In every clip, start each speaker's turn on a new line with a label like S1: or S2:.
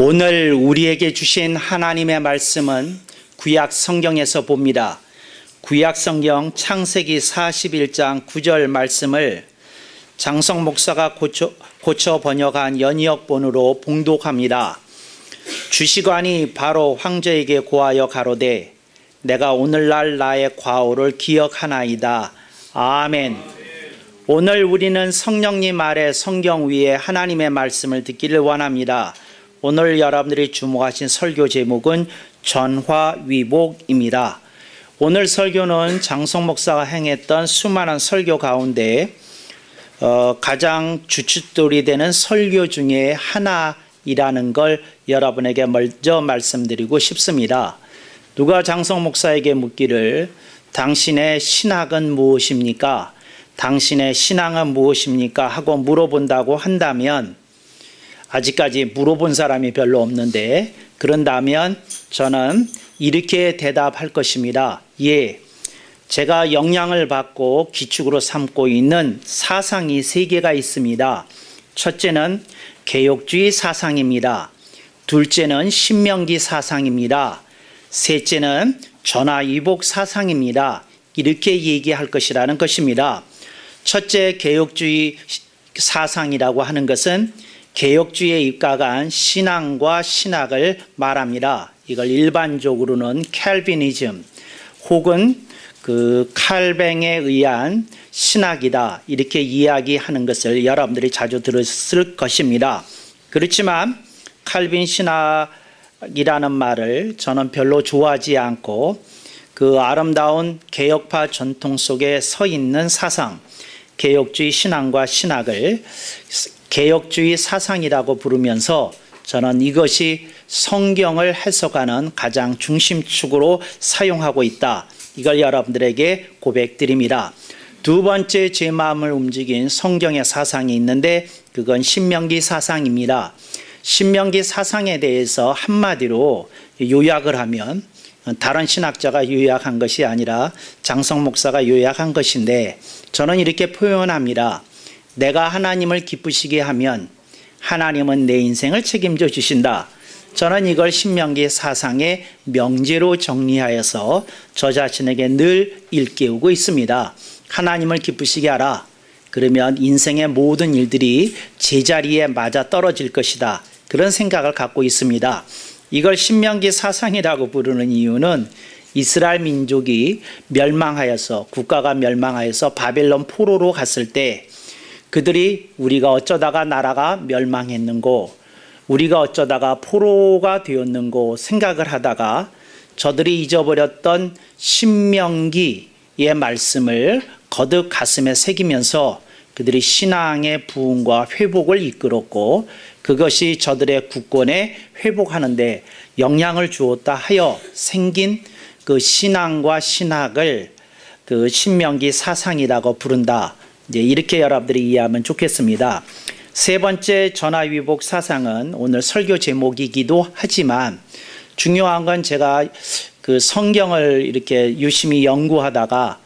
S1: 오늘 우리에게 주신 하나님의 말씀은 구약 성경에서 봅니다. 구약 성경 창세기 41장 9절 말씀을 장성 목사가 고쳐 번역한 연이역본으로 봉독합니다. 주시관이 바로 황제에게 고하여 가로되 내가 오늘날 나의 과오를 기억하나이다. 아멘. 오늘 우리는 성령님 아래 성경 위에 하나님의 말씀을 듣기를 원합니다. 오늘 여러분들이 주목하신 설교 제목은 전화위복입니다. 오늘 설교는 장성 목사가 행했던 수많은 설교 가운데 가장 주춧돌이 되는 설교 중에 하나이라는 걸 여러분에게 먼저 말씀드리고 싶습니다. 누가 장성 목사에게 묻기를 당신의 신학은 무엇입니까? 당신의 신앙은 무엇입니까? 하고 물어본다고 한다면 아직까지 물어본 사람이 별로 없는데 그런다면 저는 이렇게 대답할 것입니다. 예, 제가 영향을 받고 기축으로 삼고 있는 사상이 세 개가 있습니다. 첫째는 개혁주의 사상입니다. 둘째는 신명기 사상입니다. 셋째는 전화위복 사상입니다. 이렇게 얘기할 것이라는 것입니다. 첫째 개혁주의 사상이라고 하는 것은 개혁주의에 입각한 신앙과 신학을 말합니다. 이걸 일반적으로는 캘비니즘 혹은 칼뱅에 의한 신학이다 이렇게 이야기하는 것을 여러분들이 자주 들었을 것입니다. 그렇지만 칼빈 신학이라는 말을 저는 별로 좋아하지 않고 그 아름다운 개혁파 전통 속에 서 있는 사상, 개혁주의 신앙과 신학을 개혁주의 사상이라고 부르면서 저는 이것이 성경을 해석하는 가장 중심축으로 사용하고 있다. 이걸 여러분들에게 고백드립니다. 두 번째 제 마음을 움직인 성경의 사상이 있는데 그건 신명기 사상입니다. 신명기 사상에 대해서 한마디로 요약을 하면 다른 신학자가 요약한 것이 아니라 장성 목사가 요약한 것인데 저는 이렇게 표현합니다. 내가 하나님을 기쁘시게 하면 하나님은 내 인생을 책임져 주신다. 저는 이걸 신명기 사상의 명제로 정리하여서 저 자신에게 늘 일깨우고 있습니다. 하나님을 기쁘시게 하라. 그러면 인생의 모든 일들이 제자리에 맞아 떨어질 것이다. 그런 생각을 갖고 있습니다. 이걸 신명기 사상이라고 부르는 이유는 이스라엘 민족이 멸망하여서 국가가 멸망하여서 바벨론 포로로 갔을 때 그들이 우리가 어쩌다가 나라가 멸망했는고 우리가 어쩌다가 포로가 되었는고 생각을 하다가 저들이 잊어버렸던 신명기의 말씀을 거듭 가슴에 새기면서 그들이 신앙의 부흥과 회복을 이끌었고 그것이 저들의 국권에 회복하는데 영향을 주었다 하여 생긴 그 신앙과 신학을 그 신명기 사상이라고 부른다. 이제 이렇게 여러분들이 이해하면 좋겠습니다. 세 번째 전화위복 사상은 오늘 설교 제목이기도 하지만 중요한 건 제가 그 성경을 이렇게 유심히 연구하다가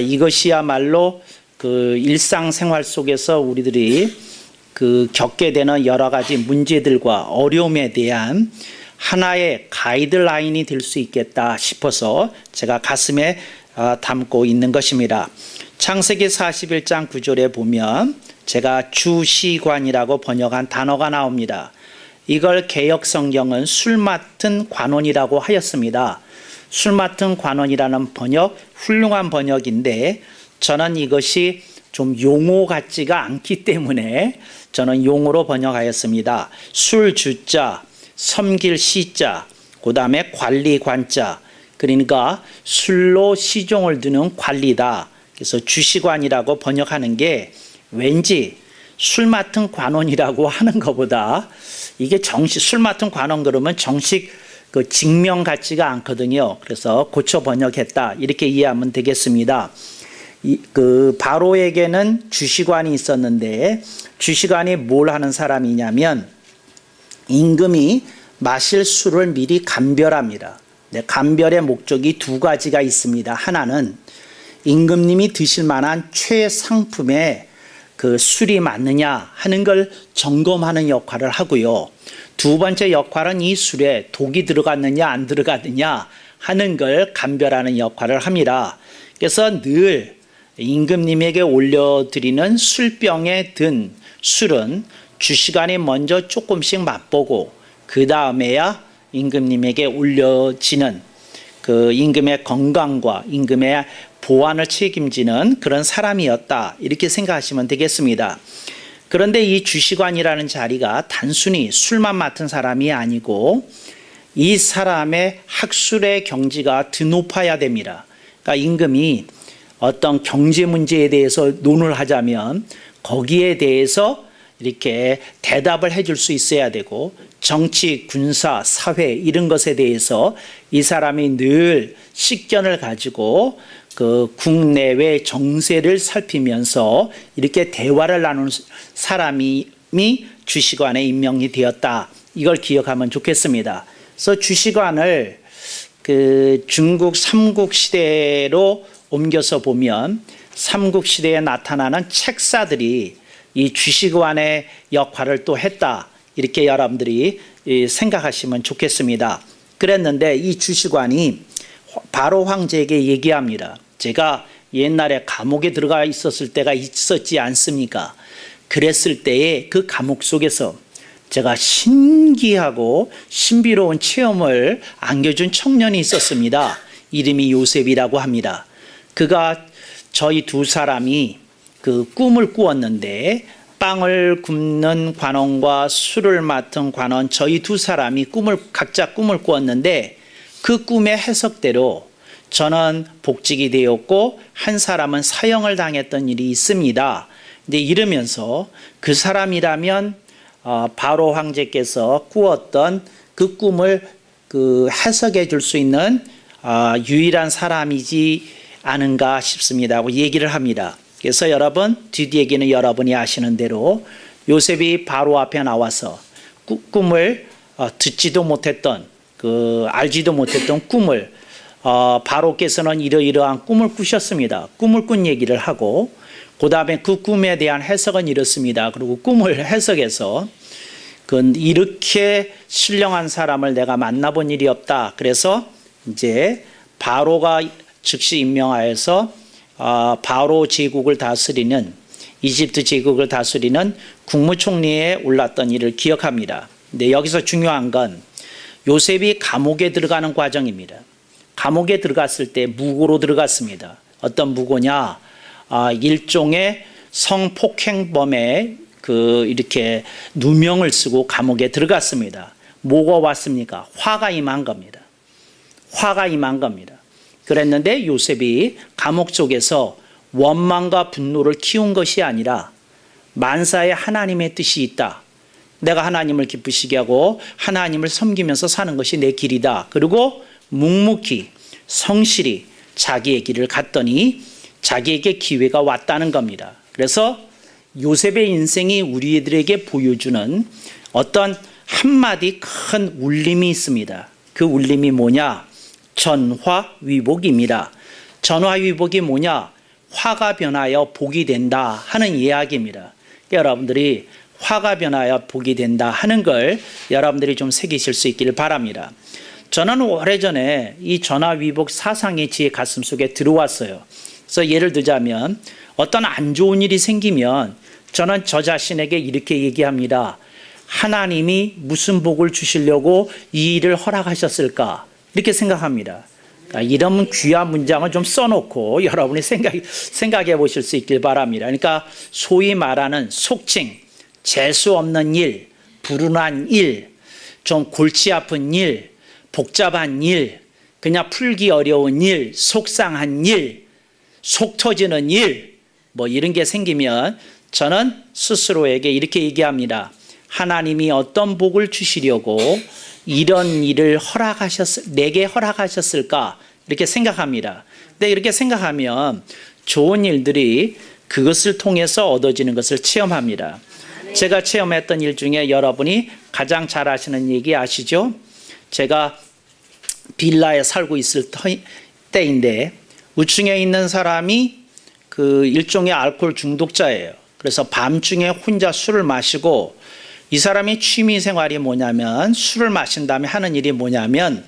S1: 이것이야말로 그 일상생활 속에서 우리들이 그 겪게 되는 여러 가지 문제들과 어려움에 대한 하나의 가이드라인이 될 수 있겠다 싶어서 제가 가슴에 담고 있는 것입니다. 창세기 41장 9절에 보면 제가 주시관이라고 번역한 단어가 나옵니다. 이걸 개역 성경은 술 맡은 관원이라고 하였습니다. 술 맡은 관원이라는 번역, 훌륭한 번역인데 저는 이것이 좀 용어 같지가 않기 때문에 저는 용어로 번역하였습니다. 술 주자, 섬길 시자, 그 다음에 관리 관자, 그러니까 술로 시종을 두는 관리다. 그래서 주시관이라고 번역하는 게 왠지 술 맡은 관원이라고 하는 것보다 이게 정식 술 맡은 관원 그러면 정식 그 직명 같지가 않거든요. 그래서 고쳐 번역했다 이렇게 이해하면 되겠습니다. 그 바로에게는 주시관이 있었는데 주시관이 뭘 하는 사람이냐면 임금이 마실 술을 미리 감별합니다. 감별의 목적이 두 가지가 있습니다. 하나는 임금님이 드실 만한 최상품의 그 술이 맞느냐 하는 걸 점검하는 역할을 하고요. 두 번째 역할은 이 술에 독이 들어갔느냐 안 들어갔느냐 하는 걸 감별하는 역할을 합니다. 그래서 늘 임금님에게 올려드리는 술병에 든 술은 주시관이 먼저 조금씩 맛보고 그 다음에야 임금님에게 올려지는 그 임금의 건강과 임금의 보안을 책임지는 그런 사람이었다, 이렇게 생각하시면 되겠습니다. 그런데 이 주시관이라는 자리가 단순히 술만 맡은 사람이 아니고 이 사람의 학술의 경지가 드높아야 됩니다. 그러니까 임금이 어떤 경제 문제에 대해서 논을 하자면 거기에 대해서 이렇게 대답을 해줄 수 있어야 되고, 정치, 군사, 사회 이런 것에 대해서 이 사람이 늘 식견을 가지고 그 국내외 정세를 살피면서 이렇게 대화를 나누는 사람이 주시관에 임명이 되었다. 이걸 기억하면 좋겠습니다. 그래서 주시관을 그 중국 삼국시대로 옮겨서 보면 삼국시대에 나타나는 책사들이 이 주시관의 역할을 또 했다, 이렇게 여러분들이 생각하시면 좋겠습니다. 그랬는데 이 주시관이 바로 황제에게 얘기합니다. 제가 옛날에 감옥에 들어가 있었을 때가 있었지 않습니까? 그랬을 때에 그 감옥 속에서 제가 신기하고 신비로운 체험을 안겨준 청년이 있었습니다. 이름이 요셉이라고 합니다. 그가 저희 두 사람이 그 꿈을 꾸었는데, 빵을 굽는 관원과 술을 맡은 관원 저희 두 사람이 각자 꿈을 꾸었는데, 그 꿈의 해석대로 저는 복직이 되었고 한 사람은 사형을 당했던 일이 있습니다. 근데 이러면서 그 사람이라면 바로 황제께서 꾸었던 그 꿈을 그 해석해 줄 수 있는 유일한 사람이지 않은가 싶습니다 하고 얘기를 합니다. 그래서 여러분, 뒷얘기는 여러분이 아시는 대로 요셉이 바로 앞에 나와서 꿈을 듣지도 못했던, 알지도 못했던 꿈을 바로께서는 이러이러한 꿈을 꾸셨습니다. 꿈을 꾼 얘기를 하고, 그 다음에 그 꿈에 대한 해석은 이렇습니다. 그리고 꿈을 해석해서 이렇게 신령한 사람을 내가 만나본 일이 없다. 그래서 이제 바로가 즉시 임명하여서 바로 제국을 다스리는, 이집트 제국을 다스리는 국무총리에 올랐던 일을 기억합니다. 근데 여기서 중요한 건 요셉이 감옥에 들어가는 과정입니다. 감옥에 들어갔을 때 무고로 들어갔습니다. 어떤 무고냐? 일종의 성폭행범의 이렇게 누명을 쓰고 감옥에 들어갔습니다. 뭐가 왔습니까? 화가 임한 겁니다. 화가 임한 겁니다. 그랬는데 요셉이 감옥 속에서 원망과 분노를 키운 것이 아니라 만사에 하나님의 뜻이 있다. 내가 하나님을 기쁘시게 하고 하나님을 섬기면서 사는 것이 내 길이다. 그리고 묵묵히 성실히 자기의 길을 갔더니 자기에게 기회가 왔다는 겁니다. 그래서 요셉의 인생이 우리들에게 보여주는 어떤 한마디 큰 울림이 있습니다. 그 울림이 뭐냐? 전화위복입니다. 전화위복이 뭐냐? 화가 변하여 복이 된다 하는 이야기입니다. 여러분들이 화가 변하여 복이 된다 하는 걸 여러분들이 좀 새기실 수 있기를 바랍니다. 저는 오래전에 이 전화위복 사상이 제 가슴속에 들어왔어요. 그래서 예를 들자면 어떤 안 좋은 일이 생기면 저는 저 자신에게 이렇게 얘기합니다. 하나님이 무슨 복을 주시려고 이 일을 허락하셨을까? 이렇게 생각합니다. 그러니까 이런 귀한 문장을 좀 써놓고 여러분이 생각해 보실 수 있길 바랍니다. 그러니까 소위 말하는 속칭, 재수 없는 일, 불운한 일, 좀 골치 아픈 일, 복잡한 일, 그냥 풀기 어려운 일, 속상한 일, 속 터지는 일, 뭐 이런 게 생기면 저는 스스로에게 이렇게 얘기합니다. 하나님이 어떤 복을 주시려고 이런 일을 내게 허락하셨을까? 이렇게 생각합니다. 근데 이렇게 생각하면 좋은 일들이 그것을 통해서 얻어지는 것을 체험합니다. 제가 체험했던 일 중에 여러분이 가장 잘 아시는 얘기 아시죠? 제가 빌라에 살고 있을 때인데 우층에 있는 사람이 그 일종의 알코올 중독자예요. 그래서 밤중에 혼자 술을 마시고 이 사람의 취미 생활이 뭐냐면 술을 마신 다음에 하는 일이 뭐냐면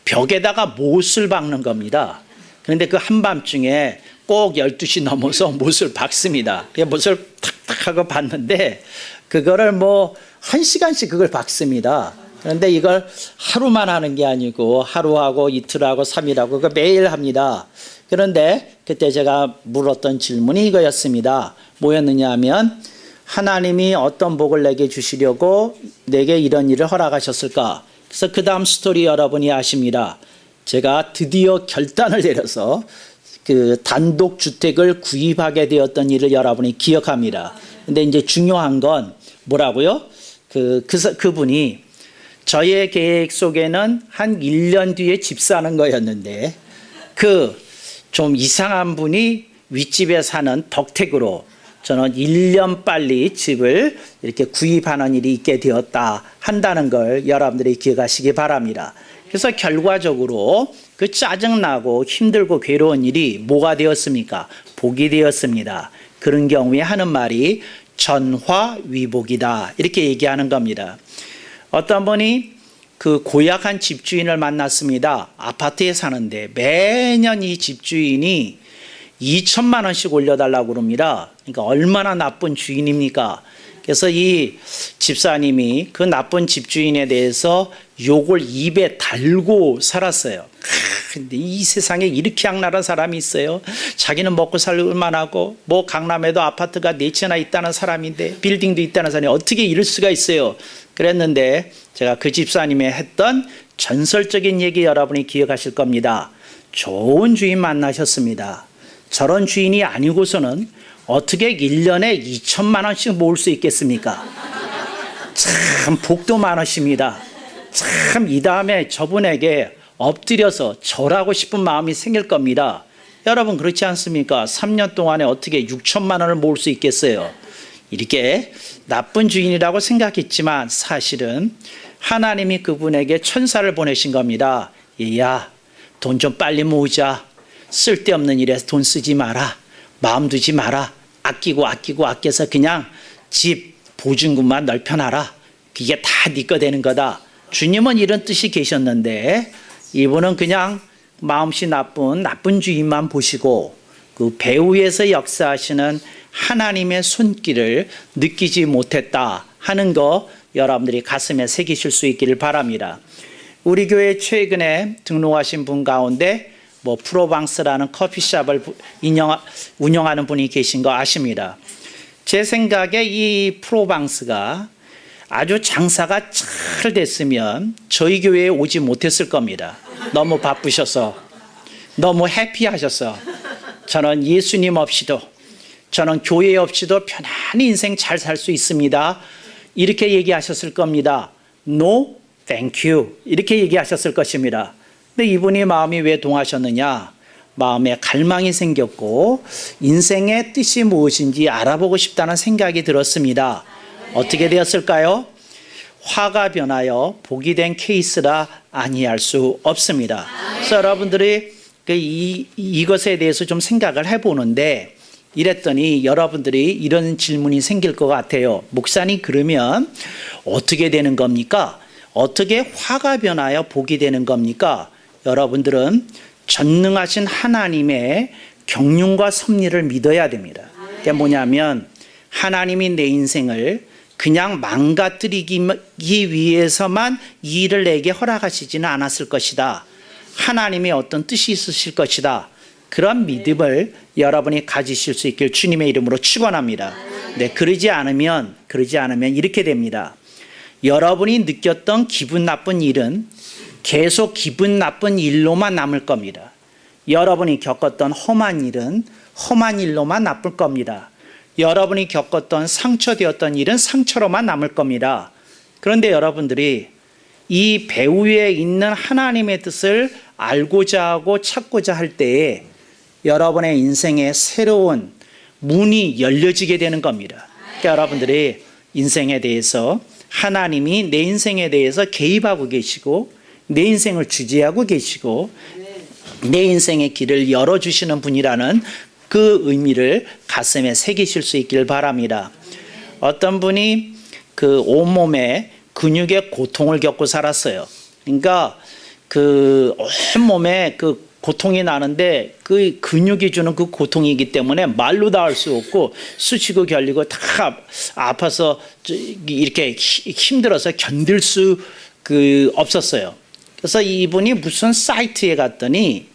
S1: 벽에다가 못을 박는 겁니다. 그런데 그 한밤중에 꼭 12시 넘어서 못을 박습니다. 못을 탁탁 하고 박는데 그거를 뭐 1시간씩 그걸 박습니다. 그런데 이걸 하루만 하는 게 아니고 하루하고 이틀하고 3일하고 그거 매일 합니다. 그런데 그때 제가 물었던 질문이 이거였습니다. 뭐였느냐 하면 하나님이 어떤 복을 내게 주시려고 내게 이런 일을 허락하셨을까? 그래서 그 다음 스토리 여러분이 아십니다. 제가 드디어 결단을 내려서 그 단독주택을 구입하게 되었던 일을 여러분이 기억합니다. 근데 이제 중요한 건 뭐라고요? 그분이 저의 계획 속에는 한 1년 뒤에 집 사는 거였는데 그 좀 이상한 분이 윗집에 사는 덕택으로 저는 1년 빨리 집을 이렇게 구입하는 일이 있게 되었다 한다는 걸 여러분들이 기억하시기 바랍니다. 그래서 결과적으로 그 짜증나고 힘들고 괴로운 일이 뭐가 되었습니까? 복이 되었습니다. 그런 경우에 하는 말이 전화위복이다 이렇게 얘기하는 겁니다. 어떤 분이 그 고약한 집주인을 만났습니다. 아파트에 사는데 매년 이 집주인이 2천만 원씩 올려달라고 그럽니다. 그러니까 얼마나 나쁜 주인입니까? 그래서 이 집사님이 그 나쁜 집주인에 대해서 욕을 입에 달고 살았어요. 근데 이 세상에 이렇게 악랄한 사람이 있어요. 자기는 먹고 살만 하고 뭐 강남에도 아파트가 4채나 있다는 사람인데 빌딩도 있다는 사람이 어떻게 이럴 수가 있어요. 그랬는데 제가 그 집사님의 했던 전설적인 얘기 여러분이 기억하실 겁니다. 좋은 주인 만나셨습니다. 저런 주인이 아니고서는 어떻게 1년에 2천만 원씩 모을 수 있겠습니까? 참 복도 많으십니다. 참 이 다음에 저분에게 엎드려서 절하고 싶은 마음이 생길 겁니다. 여러분 그렇지 않습니까? 3년 동안에 어떻게 6천만 원을 모을 수 있겠어요? 이렇게 나쁜 주인이라고 생각했지만 사실은 하나님이 그분에게 천사를 보내신 겁니다. 얘야, 돈 좀 빨리 모으자. 쓸데없는 일에 돈 쓰지 마라. 마음 두지 마라. 아껴서 그냥 집 보증금만 넓혀놔라. 이게 다 네 거 되는 거다. 주님은 이런 뜻이 계셨는데 이분은 그냥 마음씨 나쁜 주인만 보시고 그 배후에서 역사하시는 하나님의 손길을 느끼지 못했다 하는 거 여러분들이 가슴에 새기실 수 있기를 바랍니다. 우리 교회 최근에 등록하신 분 가운데 뭐 프로방스라는 커피숍을 운영하는 분이 계신 거 아십니다. 제 생각에 이 프로방스가 아주 장사가 잘 됐으면 저희 교회에 오지 못했을 겁니다. 너무 바쁘셔서, 너무 해피하셔서 저는 예수님 없이도, 저는 교회 없이도 편안히 인생 잘 살 수 있습니다. 이렇게 얘기하셨을 겁니다. No, thank you. 이렇게 얘기하셨을 것입니다. 근데 이분이 마음이 왜 동하셨느냐? 마음에 갈망이 생겼고 인생의 뜻이 무엇인지 알아보고 싶다는 생각이 들었습니다. 어떻게 되었을까요? 화가 변하여 복이 된 케이스라 아니할 수 없습니다. 그래서 여러분들이 이것에 대해서 좀 생각을 해보는데 이랬더니 여러분들이 이런 질문이 생길 것 같아요. 목사님 그러면 어떻게 되는 겁니까? 어떻게 화가 변하여 복이 되는 겁니까? 여러분들은 전능하신 하나님의 경륜과 섭리를 믿어야 됩니다. 그게 뭐냐면 하나님이 내 인생을 그냥 망가뜨리기 위해서만 이 일을 내게 허락하시지는 않았을 것이다. 하나님의 어떤 뜻이 있으실 것이다. 그런 믿음을 여러분이 가지실 수 있길 주님의 이름으로 축원합니다. 네, 그러지 않으면 이렇게 됩니다. 여러분이 느꼈던 기분 나쁜 일은 계속 기분 나쁜 일로만 남을 겁니다. 여러분이 겪었던 험한 일은 험한 일로만 남을 겁니다. 여러분이 겪었던 상처되었던 일은 상처로만 남을 겁니다. 그런데 여러분들이 이 배후에 있는 하나님의 뜻을 알고자 하고 찾고자 할 때에 여러분의 인생에 새로운 문이 열려지게 되는 겁니다. 그러니까 여러분들이 인생에 대해서 하나님이 내 인생에 대해서 개입하고 계시고 내 인생을 주재하고 계시고 내 인생의 길을 열어주시는 분이라는 그 의미를 가슴에 새기실 수 있기를 바랍니다. 어떤 분이 그 온몸에 근육의 고통을 겪고 살았어요. 그러니까 그 온몸에 그 고통이 나는데 그 근육이 주는 그 고통이기 때문에 말로 다 할 수 없고 쑤시고 결리고 다 아파서 이렇게 힘들어서 견딜 수 없었어요. 그래서 이분이 무슨 사이트에 갔더니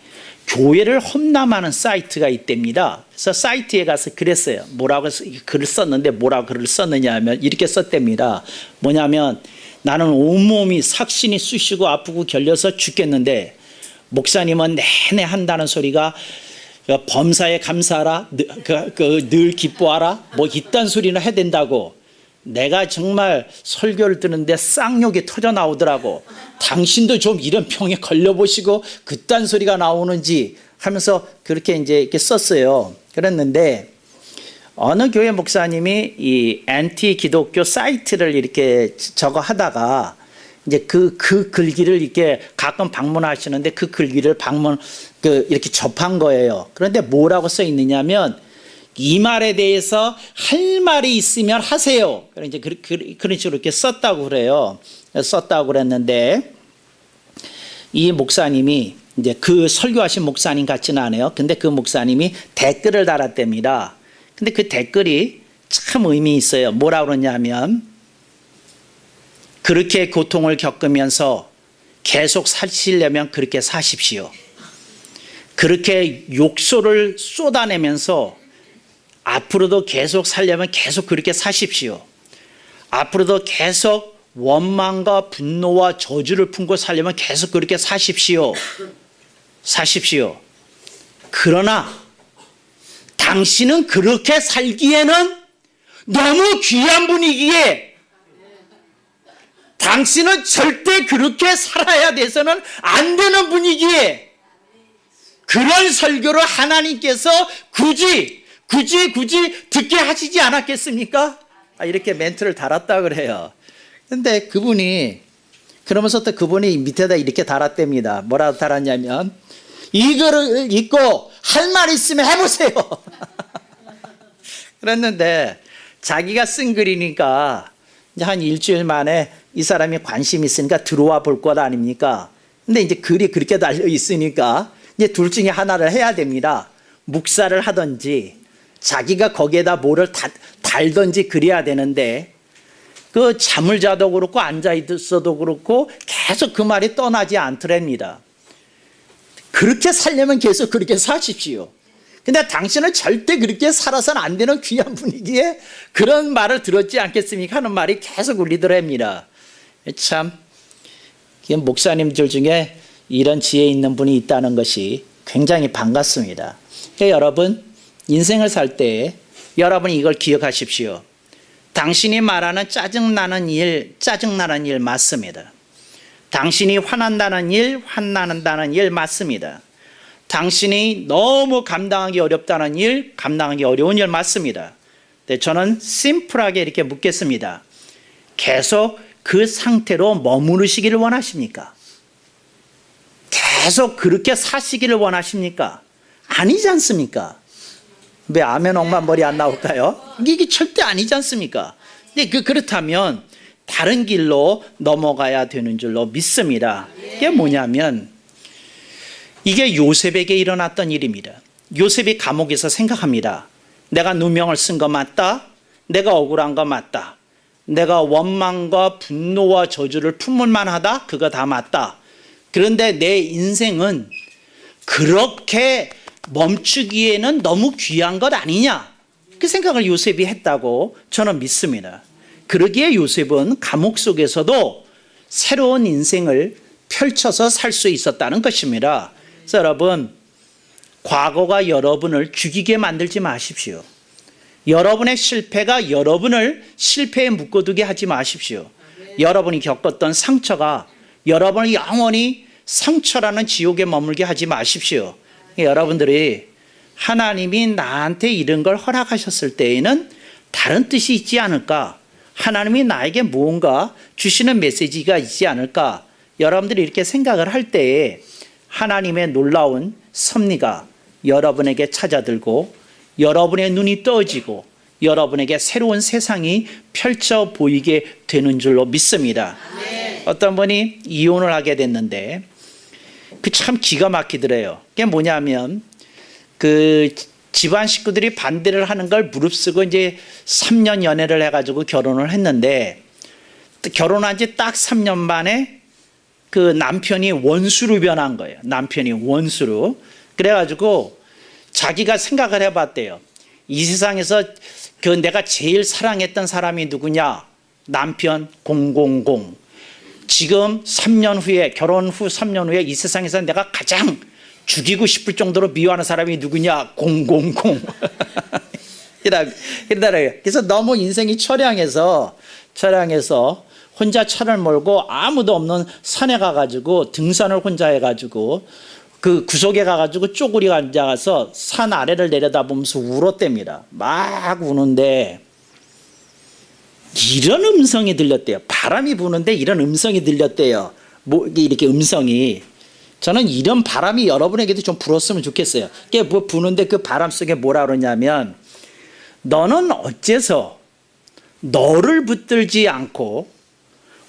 S1: 교회를 험담하는 사이트가 있답니다. 그래서 사이트에 가서 그랬어요. 뭐라고 글을 썼는데 뭐라고 글을 썼느냐 하면 이렇게 썼답니다. 뭐냐면 나는 온몸이 삭신이 쑤시고 아프고 결려서 죽겠는데 목사님은 내내 한다는 소리가 범사에 감사하라, 늘 기뻐하라, 뭐 이딴 소리나 해야 된다고. 내가 정말 설교를 듣는데 쌍욕이 터져 나오더라고. 당신도 좀 이런 병에 걸려보시고 그딴 소리가 나오는지 하면서 그렇게 이제 이렇게 썼어요. 그랬는데 어느 교회 목사님이 이 엔티 기독교 사이트를 이렇게 저거 하다가 이제 그 글귀를 이렇게 가끔 방문하시는데 그 글귀를 이렇게 접한 거예요. 그런데 뭐라고 써 있느냐면 이 말에 대해서 할 말이 있으면 하세요. 이제 그런 식으로 이렇게 썼다고 그래요. 썼다고 그랬는데 이 목사님이 이제 그 설교하신 목사님 같지는 않아요. 근데 그 목사님이 댓글을 달았답니다. 근데 그 댓글이 참 의미 있어요. 뭐라 그러냐면 그렇게 고통을 겪으면서 계속 사시려면 그렇게 사십시오. 그렇게 욕설을 쏟아내면서 앞으로도 계속 살려면 계속 그렇게 사십시오. 앞으로도 계속 원망과 분노와 저주를 품고 살려면 계속 그렇게 사십시오. 사십시오. 그러나 당신은 그렇게 살기에는 너무 귀한 분이기에 당신은 절대 그렇게 살아야 돼서는 안 되는 분이기에 그런 설교를 하나님께서 굳이 듣게 하시지 않았겠습니까? 이렇게 멘트를 달았다 그래요. 근데 그분이 그러면서 또 그분이 밑에다 이렇게 달았답니다. 뭐라고 달았냐면 이거를 읽고 할 말 있으면 해보세요. 그랬는데 자기가 쓴 글이니까 이제 한 일주일 만에 이 사람이 관심 있으니까 들어와 볼 것 아닙니까? 근데 이제 글이 그렇게 달려 있으니까 이제 둘 중에 하나를 해야 됩니다. 묵사를 하든지 자기가 거기에다 뭐를 달든지 그래야 되는데 그 잠을 자도 그렇고 앉아 있어도 그렇고 계속 그 말이 떠나지 않더랍니다. 그렇게 살려면 계속 그렇게 사십시오. 근데 당신은 절대 그렇게 살아서는 안 되는 귀한 분이기에 그런 말을 들었지 않겠습니까? 하는 말이 계속 울리더랍니다. 참 목사님들 중에 이런 지혜 있는 분이 있다는 것이 굉장히 반갑습니다. 그러니까 여러분 인생을 살 때 여러분이 이걸 기억하십시오. 당신이 말하는 짜증나는 일 맞습니다. 당신이 화난다는 일, 화난다는 일 맞습니다. 당신이 너무 감당하기 어렵다는 일, 감당하기 어려운 일 맞습니다. 근데 저는 심플하게 이렇게 묻겠습니다. 계속 그 상태로 머무르시기를 원하십니까? 계속 그렇게 사시기를 원하십니까? 아니지 않습니까? 왜 아멘 엄마 머리 안 나올까요? 이게 절대 아니지 않습니까? 근데 그렇다면 다른 길로 넘어가야 되는 줄로 믿습니다. 이게 뭐냐면 이게 요셉에게 일어났던 일입니다. 요셉이 감옥에서 생각합니다. 내가 누명을 쓴 거 맞다. 내가 억울한 거 맞다. 내가 원망과 분노와 저주를 품을 만하다. 그거 다 맞다. 그런데 내 인생은 그렇게 멈추기에는 너무 귀한 것 아니냐. 그 생각을 요셉이 했다고 저는 믿습니다. 그러기에 요셉은 감옥 속에서도 새로운 인생을 펼쳐서 살 수 있었다는 것입니다. 그래서 여러분, 과거가 여러분을 죽이게 만들지 마십시오. 여러분의 실패가 여러분을 실패에 묶어두게 하지 마십시오. 여러분이 겪었던 상처가 여러분을 영원히 상처라는 지옥에 머물게 하지 마십시오. 여러분들이 하나님이 나한테 이런 걸 허락하셨을 때에는 다른 뜻이 있지 않을까? 하나님이 나에게 무언가 주시는 메시지가 있지 않을까? 여러분들이 이렇게 생각을 할 때에 하나님의 놀라운 섭리가 여러분에게 찾아들고 여러분의 눈이 떠지고 여러분에게 새로운 세상이 펼쳐 보이게 되는 줄로 믿습니다. 어떤 분이 이혼을 하게 됐는데 그 참 기가 막히더래요. 그게 뭐냐면 그 집안 식구들이 반대를 하는 걸 무릅쓰고 이제 3년 연애를 해가지고 결혼을 했는데 결혼한 지 딱 3년 만에 그 남편이 원수로 변한 거예요. 남편이 원수로. 그래가지고 자기가 생각을 해봤대요. 이 세상에서 그 내가 제일 사랑했던 사람이 누구냐? 남편 000. 지금 3년 후에 결혼 후 3년 후에 이 세상에서 내가 가장 죽이고 싶을 정도로 미워하는 사람이 누구냐? 000. 이러더래요. 그래서 너무 인생이 처량해서 혼자 차를 몰고 아무도 없는 산에 가가지고 등산을 혼자 해가지고 그 구석에 가가지고 쪼그리 앉아서 산 아래를 내려다보면서 울었답니다. 막 우는데 이런 음성이 들렸대요. 바람이 부는데 이런 음성이 들렸대요. 뭐 이렇게 음성이. 저는 이런 바람이 여러분에게도 좀 불었으면 좋겠어요. 그게 뭐 부는데 그 바람 속에 뭐라 그러냐면 너는 어째서 너를 붙들지 않고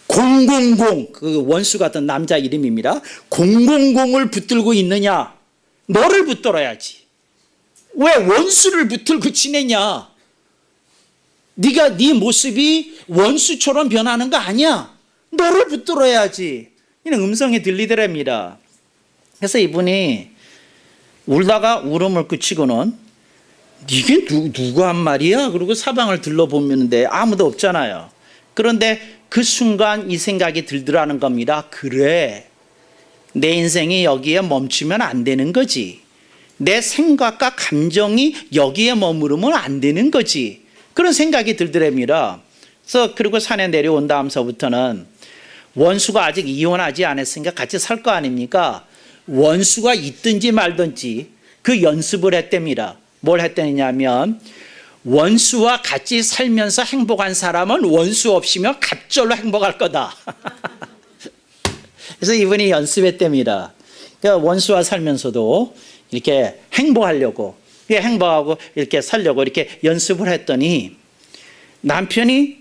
S1: 000 그 원수 같은 남자 이름입니다. 000을 붙들고 있느냐? 너를 붙들어야지. 왜 원수를 붙들고 지내냐? 네가 네 모습이 원수처럼 변하는 거 아니야. 너를 붙들어야지. 이런 음성이 들리더랍니다. 그래서 이분이 울다가 울음을 그치고는 이게 누가 한 말이야? 그리고 사방을 둘러보는데 아무도 없잖아요. 그런데 그 순간 이 생각이 들더라는 겁니다. 그래, 내 인생이 여기에 멈추면 안 되는 거지. 내 생각과 감정이 여기에 머무르면 안 되는 거지. 그런 생각이 들더랍니다. 그래서 그리고 산에 내려온 다음서부터는 원수가 아직 이혼하지 않았으니까 같이 살 거 아닙니까? 원수가 있든지 말든지 그 연습을 했답니다. 뭘 했더냐면 원수와 같이 살면서 행복한 사람은 원수 없이면 갑절로 행복할 거다. 그래서 이분이 연습했답니다. 그러니까 원수와 살면서도 이렇게 행복하려고, 행복하고 이렇게 살려고 이렇게 연습을 했더니 남편이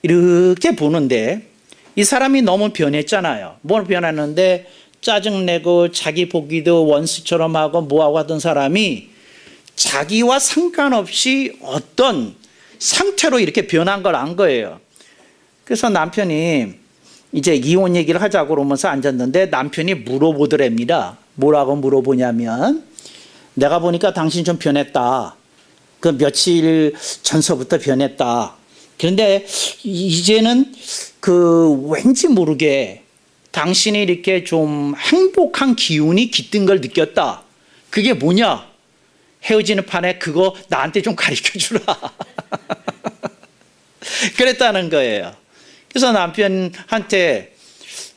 S1: 이렇게 보는데 이 사람이 너무 변했잖아요. 뭘 변했는데 짜증내고 자기 보기도 원수처럼 하고 뭐하고 하던 사람이 자기와 상관없이 어떤 상태로 이렇게 변한 걸 안 거예요. 그래서 남편이 이제 이혼 얘기를 하자고 그러면서 앉았는데 남편이 물어보더랍니다. 뭐라고 물어보냐면 내가 보니까 당신 좀 변했다. 그 며칠 전서부터 변했다. 그런데 이제는 그 왠지 모르게 당신이 이렇게 좀 행복한 기운이 깃든 걸 느꼈다. 그게 뭐냐? 헤어지는 판에 그거 나한테 좀 가르쳐주라. 그랬다는 거예요. 그래서 남편한테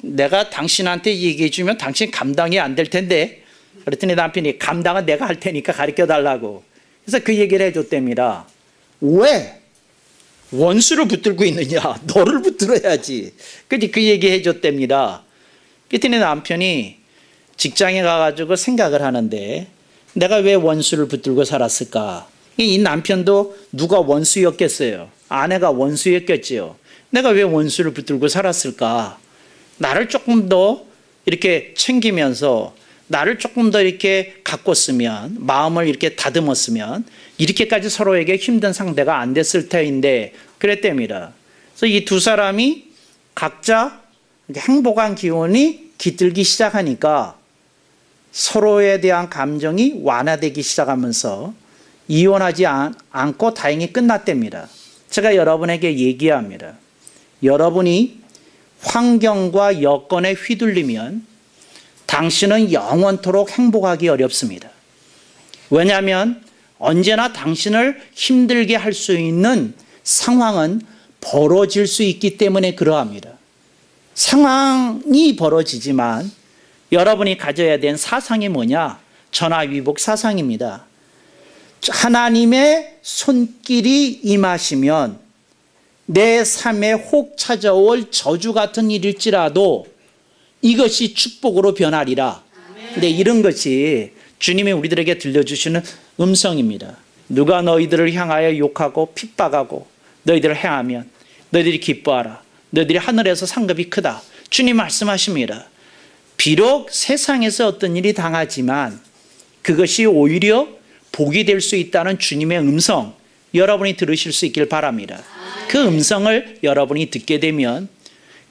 S1: 내가 당신한테 얘기해주면 당신 감당이 안 될 텐데, 그랬더니 남편이 감당은 내가 할 테니까 가르쳐달라고. 그래서 그 얘기를 해줬답니다. 왜? 원수를 붙들고 있느냐? 너를 붙들어야지. 그래서 그 얘기 해줬답니다. 그랬더니 남편이 직장에 가가지고 생각을 하는데 내가 왜 원수를 붙들고 살았을까? 이 남편도 누가 원수였겠어요? 아내가 원수였겠지요. 내가 왜 원수를 붙들고 살았을까? 나를 조금 더 이렇게 챙기면서 나를 조금 더 이렇게 가꿨으면, 마음을 이렇게 다듬었으면 이렇게까지 서로에게 힘든 상대가 안 됐을 터인데 그랬답니다. 그래서 이 두 사람이 각자 행복한 기운이 깃들기 시작하니까 서로에 대한 감정이 완화되기 시작하면서 이혼하지 않고 다행히 끝났답니다. 제가 여러분에게 얘기합니다. 여러분이 환경과 여건에 휘둘리면 당신은 영원토록 행복하기 어렵습니다. 왜냐하면 언제나 당신을 힘들게 할 수 있는 상황은 벌어질 수 있기 때문에 그러합니다. 상황이 벌어지지만 여러분이 가져야 된 사상이 뭐냐? 전화위복 사상입니다. 하나님의 손길이 임하시면 내 삶에 혹 찾아올 저주 같은 일일지라도 이것이 축복으로 변하리라. 근데 이런 것이 주님이 우리들에게 들려주시는 음성입니다. 누가 너희들을 향하여 욕하고 핍박하고 너희들을 행하면 너희들이 기뻐하라. 너희들이 하늘에서 상급이 크다. 주님 말씀하십니다. 비록 세상에서 어떤 일이 당하지만 그것이 오히려 복이 될 수 있다는 주님의 음성, 여러분이 들으실 수 있길 바랍니다. 그 음성을 여러분이 듣게 되면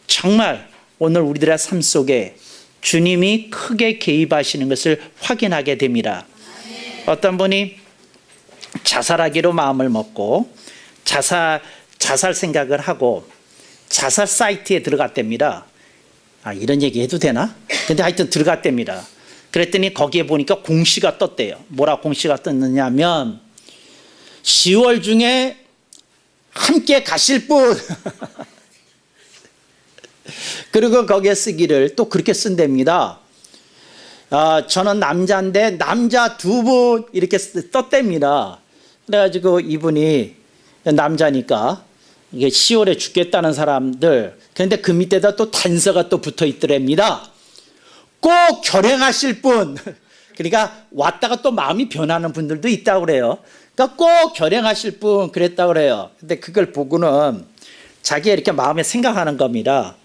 S1: 정말 오늘 우리들의 삶 속에 주님이 크게 개입하시는 것을 확인하게 됩니다. 어떤 분이 자살하기로 마음을 먹고 자살 생각을 하고 자살 사이트에 들어갔답니다. 이런 얘기 해도 되나? 근데 하여튼 들어갔답니다. 그랬더니 거기에 보니까 공시가 떴대요. 뭐라 공시가 떴느냐면 10월 중에 함께 가실 분 그리고 거기에 쓰기를 또 그렇게 쓴답니다. 저는 남자인데 남자 2분 이렇게 떴답니다. 그래가지고 이분이 남자니까 이게 10월에 죽겠다는 사람들, 그런데 그 밑에다 또 단서가 또 붙어 있더랍니다. 꼭 결행하실 분. 그러니까 왔다가 또 마음이 변하는 분들도 있다고 그래요. 그러니까 꼭 결행하실 분 그랬다고 그래요. 근데 그걸 보고는 자기가 이렇게 마음에 생각하는 겁니다.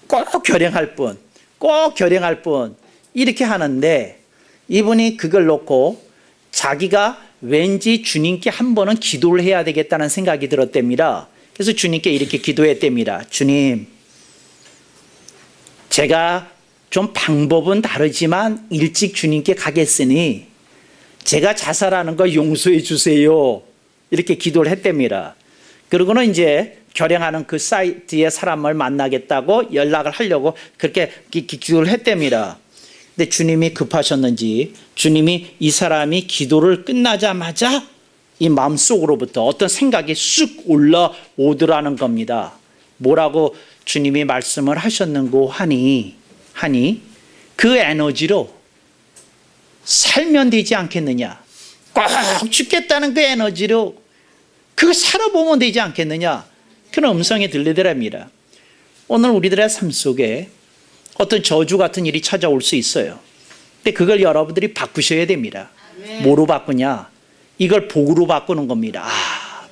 S1: 꼭 결행할 분, 꼭 결행할 분 이렇게 하는데 이분이 그걸 놓고 자기가 왠지 주님께 한 번은 기도를 해야 되겠다는 생각이 들었답니다. 그래서 주님께 이렇게 기도했답니다. 주님, 제가 좀 방법은 다르지만 일찍 주님께 가겠으니 제가 자살하는 거 용서해 주세요. 이렇게 기도를 했답니다. 그러고는 이제 결행하는 그 사이트에 사람을 만나겠다고 연락을 하려고 그렇게 기도를 했답니다. 근데 주님이 급하셨는지 주님이 이 사람이 기도를 끝나자마자 이 마음속으로부터 어떤 생각이 쑥 올라오더라는 겁니다. 뭐라고 주님이 말씀을 하셨는고 하니 그 에너지로 살면 되지 않겠느냐. 꼭 죽겠다는 그 에너지로 그거 살아보면 되지 않겠느냐. 그런 음성이 들리더랍니다. 오늘 우리들의 삶 속에 어떤 저주 같은 일이 찾아올 수 있어요. 근데 그걸 여러분들이 바꾸셔야 됩니다. 뭐로 바꾸냐? 이걸 복으로 바꾸는 겁니다.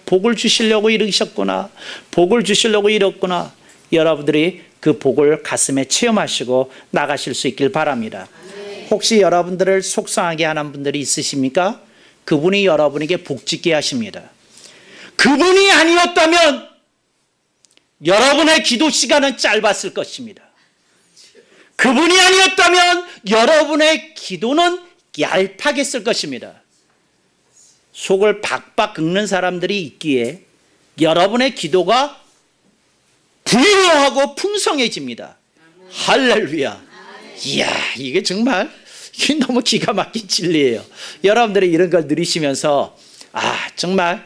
S1: 복을 주시려고 이러셨구나. 복을 주시려고 이랬구나. 여러분들이 그 복을 가슴에 체험하시고 나가실 수 있길 바랍니다. 혹시 여러분들을 속상하게 하는 분들이 있으십니까? 그분이 여러분에게 복 짓게 하십니다. 그분이 아니었다면 여러분의 기도 시간은 짧았을 것입니다. 그분이 아니었다면 여러분의 기도는 얄팍했을 것입니다. 속을 박박 긁는 사람들이 있기에 여러분의 기도가 부유하고 풍성해집니다. 할렐루야. 이야, 이게 정말 너무 기가 막힌 진리예요. 여러분들이 이런 걸 누리시면서 정말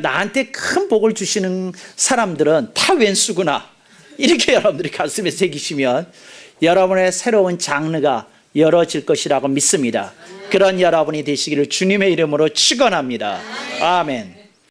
S1: 나한테 큰 복을 주시는 사람들은 다 왼수구나. 이렇게 여러분들이 가슴에 새기시면 여러분의 새로운 장르가 열어질 것이라고 믿습니다. 그런 여러분이 되시기를 주님의 이름으로 축원합니다. 아멘.